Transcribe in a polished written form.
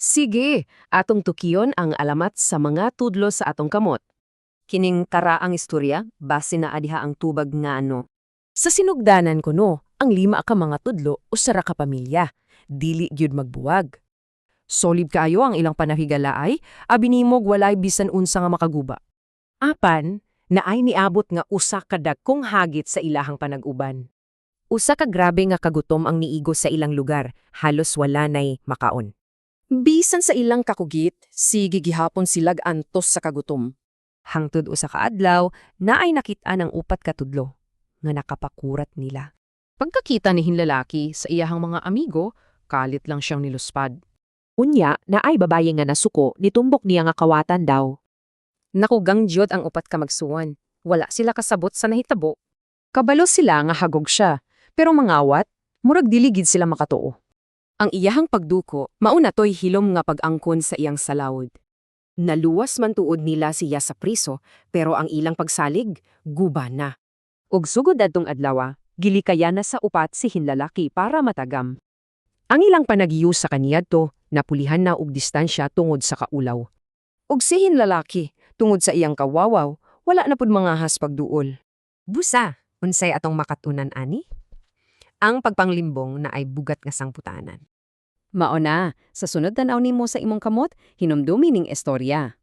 Sige, atong tukiyon ang alamat sa mga tudlo sa atong kamot. Kining tara ang istorya, base na adiha ang tubag nga ano. Sa sinugdanan ko no, ang 5 ka mga tudlo o sara ka pamilya. Dili gyud magbuwag. Solid kaayo ang ilang panahigalaay, abinimog walay bisan unsa nga makaguba. Apan, naay niabot nga usa ka dagkong hagit sa ilahang panag-uban. Usa ka grabe nga kagutom ang niigo sa ilang lugar, halos wala nay makaon. Bisan sa ilang kakugit, sige gihapon silag antos sa kagutom. Hangtod usa ka adlaw, naay nakit-an ang 4 ka tudlo nga nakapakurat nila. Pagkakita ni hinlalaki sa iyahang mga amigo, kalit lang siyang niluspad. Unya, naay babaye nga nasuko, nitumbok niya nga kawatan daw. Nakugang jud ang 4 ka magsuwan. Wala sila kasabot sa nahitabo. Kabalo sila nga hagog siya, pero mangawat, murag diligid sila makatuo. Ang iyahang pagduko, mauna to'y hilom nga pag-angkon sa iyang salawod. Naluwas man tuod nila siya sa priso, pero ang ilang pagsalig, guba na. Ug sugod adtong adlaw, gilikaya na sa upat si hinlalaki para matagam. Ang ilang panagiyo sa kaniadto, napulihan na og distansya tungod sa kaulaw. Ug si hinlalaki, tungod sa iyang kawawaw, wala na pud mga has pagduol. Busa, unsay atong makatunan ani? Ang pagpanglimbong na ay bugat nga sangputanan. Maona, sa sunod tanaw nimo sa imong kamot, hinumdumi ning istorya.